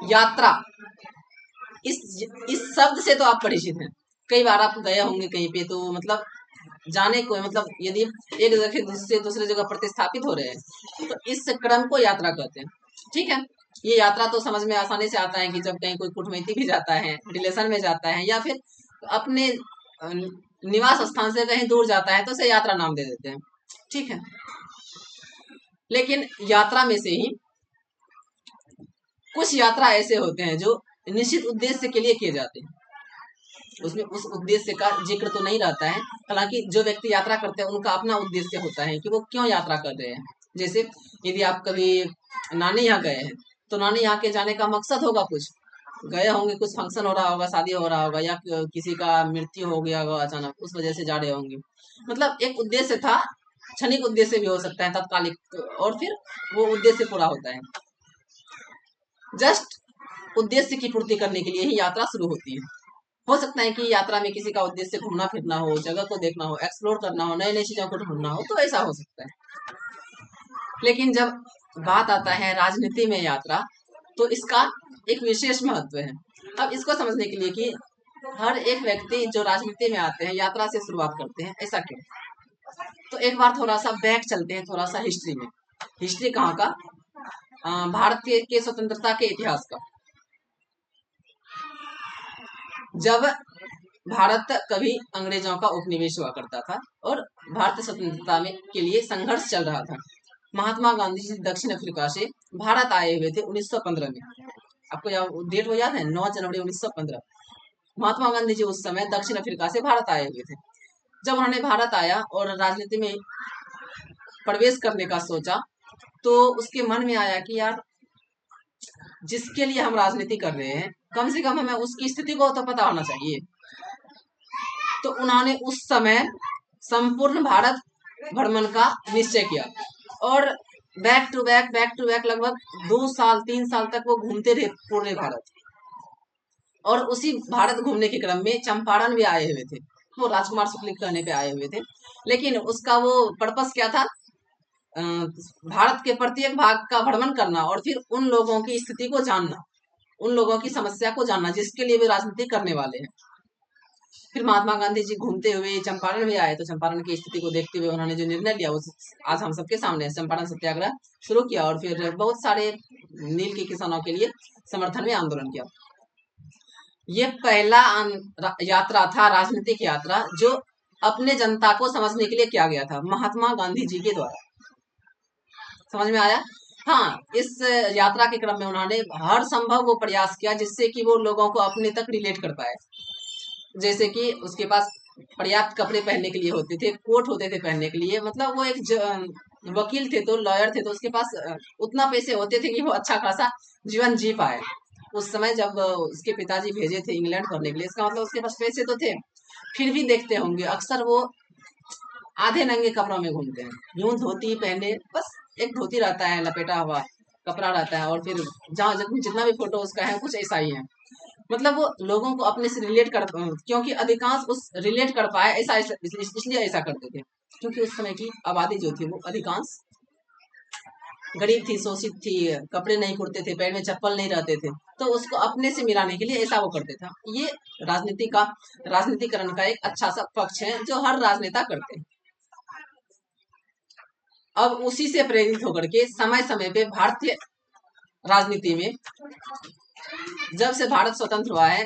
यात्रा, इस इस शब्द से तो आप परिचित हैं, कई बार आप गए होंगे कहीं पे, तो मतलब जाने को मतलब यदि एक जगह से दूसरे जगह प्रतिस्थापित हो रहे हैं तो इस क्रम को यात्रा कहते हैं। ठीक है, ये यात्रा तो समझ में आसानी से आता है कि जब कहीं कोई कुटमैती भी जाता है, रिलेशन में जाता है, या फिर अपने निवास स्थान से कहीं दूर जाता है तो उसे यात्रा नाम दे देते हैं। ठीक है, लेकिन यात्रा में से ही कुछ यात्रा ऐसे होते हैं जो निश्चित उद्देश्य के लिए किए जाते हैं, उसमें उस उद्देश्य का जिक्र तो नहीं रहता है। हालांकि जो व्यक्ति यात्रा करते हैं उनका अपना उद्देश्य होता है कि वो क्यों यात्रा कर रहे हैं। जैसे यदि आप कभी नानी यहाँ गए हैं तो नानी यहाँ के जाने का मकसद होगा, कुछ गए होंगे, कुछ फंक्शन हो रहा होगा, शादी हो रहा होगा, या किसी का मृत्यु हो गया होगा अचानक, उस वजह से जा रहे होंगे। मतलब एक उद्देश्य था, क्षणिक उद्देश्य भी हो सकता है, तात्कालिक, और फिर वो उद्देश्य पूरा होता है। जस्ट उद्देश्य की पूर्ति करने के लिए ही यात्रा शुरू होती है। हो सकता है कि यात्रा में किसी का उद्देश्य घूमना फिरना हो, जगह को देखना हो, एक्सप्लोर करना हो, नई नई चीजों को ढूंढना हो, तो ऐसा हो सकता है। लेकिन जब बात आता है राजनीति में यात्रा, तो इसका एक विशेष महत्व है। अब इसको समझने के लिए कि हर एक व्यक्ति जो राजनीति में आते हैं यात्रा से शुरुआत करते हैं, ऐसा क्यों, तो एक बार थोड़ा सा बैक चलते हैं, थोड़ा सा हिस्ट्री में। हिस्ट्री कहाँ का? भारत के स्वतंत्रता के इतिहास का। जब भारत कभी अंग्रेजों का उपनिवेश हुआ करता था और भारत स्वतंत्रता में के लिए संघर्ष चल रहा था, महात्मा गांधी जी दक्षिण अफ्रीका से भारत आए हुए थे 1915 में। आपको डेट वो याद है? 9 जनवरी 1915। महात्मा गांधी जी उस समय दक्षिण अफ्रीका से भारत आए हुए थे। जब उन्होंने भारत आया और राजनीति में प्रवेश करने का सोचा, तो उसके मन में आया कि यार, जिसके लिए हम राजनीति कर रहे हैं, कम से कम हमें उसकी स्थिति को तो पता होना चाहिए। तो उन्होंने उस समय संपूर्ण भारत भ्रमण का निश्चय किया और बैक टू बैक लगभग 2 साल 3 साल तक वो घूमते रहे पूरे भारत। और उसी भारत घूमने के क्रम में चंपारण भी आए हुए थे, वो राजकुमार शुक्ल कहने पे आए हुए थे। लेकिन उसका वो पर्पस क्या था? भारत के प्रत्येक भाग का भ्रमण करना और फिर उन लोगों की स्थिति को जानना, उन लोगों की समस्या को जानना जिसके लिए वे राजनीति करने वाले हैं। फिर महात्मा गांधी जी घूमते हुए चंपारण भी आए, तो चंपारण की स्थिति को देखते हुए उन्होंने जो निर्णय लिया उस आज हम सबके सामने, चंपारण सत्याग्रह शुरू किया और फिर बहुत सारे नील के किसानों के लिए समर्थन में आंदोलन किया। ये पहला यात्रा था, राजनीतिक यात्रा, जो अपने जनता को समझने के लिए किया गया था महात्मा गांधी जी के द्वारा। समझ में आया? हाँ, इस यात्रा के क्रम में उन्होंने हर संभव वो प्रयास किया जिससे कि वो लोगों को अपने तक रिलेट कर पाए। जैसे कि उसके पास पर्याप्त कपड़े पहनने के लिए होते थे, कोट होते थे पहनने के लिए, मतलब वो एक वकील थे तो लॉयर थे, तो उसके पास उतना पैसे होते थे कि वो अच्छा खासा जीवन जी पाए। उस समय जब उसके पिताजी भेजे थे इंग्लैंड पढ़ने के लिए, इसका मतलब उसके पास पैसे तो थे। फिर भी देखते होंगे अक्सर वो आधे नंगे कपड़ों में घूमते हैं, यूं धोती पहने, बस एक धोती रहता है लपेटा हुआ, कपड़ा रहता है, और फिर जहाँ जितना भी फोटो उसका है कुछ ऐसा ही है। मतलब वो लोगों को अपने से रिलेट कर, क्योंकि अधिकांश उस रिलेट कर पाए ऐसा इसलिए ऐसा करते थे, क्योंकि उस समय की आबादी जो थी वो अधिकांश गरीब थी, शोषित थी, कपड़े नहीं कुर्ते थे, पैर में चप्पल नहीं रहते थे, तो उसको अपने से मिलाने के लिए ऐसा वो करते था। ये राजनीतिकरण का एक अच्छा सा पक्ष है जो हर राजनेता करते हैं। अब उसी से प्रेरित होकर के समय समय पे भारतीय राजनीति में, जब से भारत स्वतंत्र हुआ है,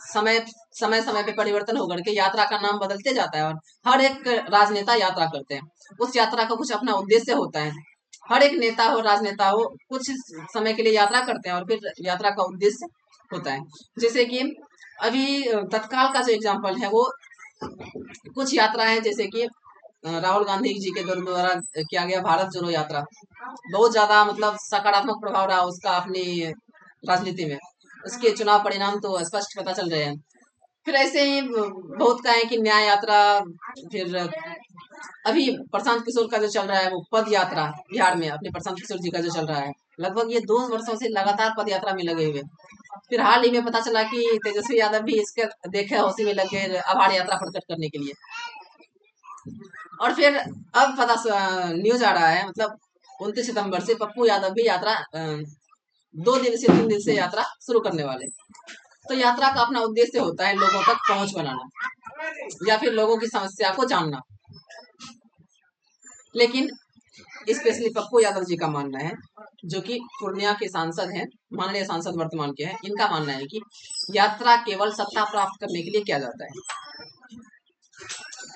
समय समय समय पे परिवर्तन होकर के यात्रा का नाम बदलते जाता है और हर एक राजनेता यात्रा करते हैं। उस यात्रा का कुछ अपना उद्देश्य होता है। हर एक नेता हो, राजनेता हो, कुछ समय के लिए यात्रा करते हैं और फिर यात्रा का उद्देश्य होता है। जैसे कि अभी तत्काल का जो एग्जाम्पल है वो कुछ यात्रा है, जैसे कि राहुल गांधी जी के द्वारा किया गया भारत जोड़ो यात्रा, बहुत ज्यादा मतलब सकारात्मक प्रभाव रहा उसका अपनी राजनीति में। उसके चुनाव परिणाम तो स्पष्ट पता चल रहे हैं। फिर ऐसे ही बहुत का है कि न्याय यात्रा, फिर अभी प्रशांत किशोर का जो चल रहा है वो पद यात्रा, बिहार में अपने प्रशांत किशोर जी का जो चल रहा है, लगभग ये 2 वर्षों से लगातार पद यात्रा में लगे हुए। फिर हाल ही में पता चला कि तेजस्वी यादव भी इसके देखे उसी में लगे आभार यात्रा प्रकट करने के लिए। और फिर अब न्यूज आ रहा है, मतलब 29 सितंबर से पप्पू यादव भी यात्रा 2 दिवसीय 3 दिवसीय यात्रा शुरू करने वाले। तो यात्रा का अपना उद्देश्य होता है लोगों तक पहुंच बनाना या फिर लोगों की समस्या को जानना। लेकिन स्पेशली पप्पू यादव जी का मानना है, जो कि पूर्णिया के सांसद हैं, माननीय सांसद वर्तमान के हैं, इनका मानना है कि यात्रा केवल सत्ता प्राप्त करने के लिए किया जाता है।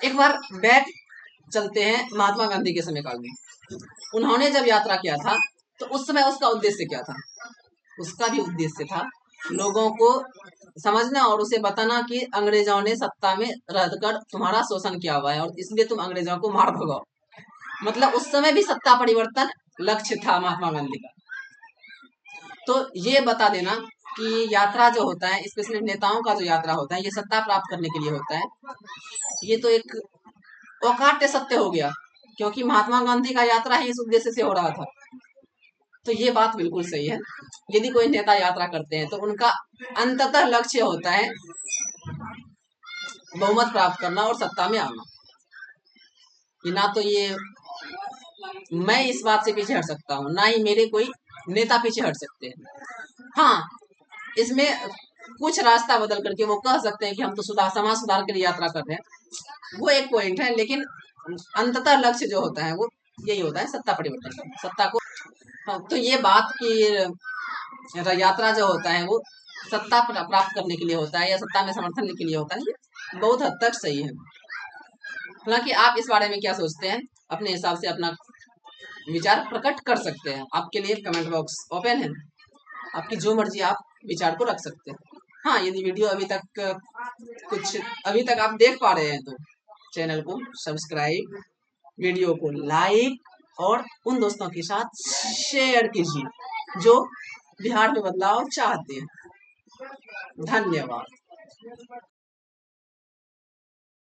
एक बार बैक चलते हैं महात्मा गांधी के समय काल में। उन्होंने जब यात्रा किया था तो उस समय उसका उद्देश्य क्या था? उसका भी उद्देश्य था लोगों को समझना और उसे बताना कि अंग्रेजों ने सत्ता में रहकर तुम्हारा शोषण किया हुआ है और इसलिए तुम अंग्रेजों को मार भगाओ। मतलब उस समय भी सत्ता परिवर्तन लक्ष्य था महात्मा गांधी का। तो ये बता देना कि यात्रा जो होता है, स्पेशली नेताओं का जो यात्रा होता है, ये सत्ता प्राप्त करने के लिए होता है। ये तो एक अकाट्य सत्य हो गया, क्योंकि महात्मा गांधी का यात्रा ही इस उद्देश्य से हो रहा था। तो ये बात बिल्कुल सही है। यदि कोई नेता यात्रा करते हैं तो उनका अंततः लक्ष्य होता है बहुमत प्राप्त करना और सत्ता में आना। ना तो ये मैं इस बात से पीछे हट सकता हूँ, ना ही मेरे कोई नेता पीछे हट सकते हैं। हाँ, इसमें कुछ रास्ता बदल करके वो कह सकते हैं कि हम तो समाज सुधार के लिए यात्रा कर रहे हैं, वो एक पॉइंट है। लेकिन अंततः लक्ष्य जो होता है वो यही होता है, सत्ता परिवर्तन, सत्ता को। हाँ, तो ये बात की यात्रा जो होता है वो सत्ता प्राप्त करने के लिए होता है या सत्ता में समर्थन के लिए होता है, ये बहुत हद तक सही है। हालांकि आप इस बारे में क्या सोचते हैं, अपने हिसाब से अपना विचार प्रकट कर सकते हैं। आपके लिए कमेंट बॉक्स ओपन है, आपकी जो मर्जी आप विचार को रख सकते हैं। हाँ, यदि वीडियो अभी तक आप देख पा रहे हैं तो चैनल को सब्सक्राइब, वीडियो को लाइक और उन दोस्तों के साथ शेयर कीजिए जो बिहार में बदलाव चाहते हैं। धन्यवाद।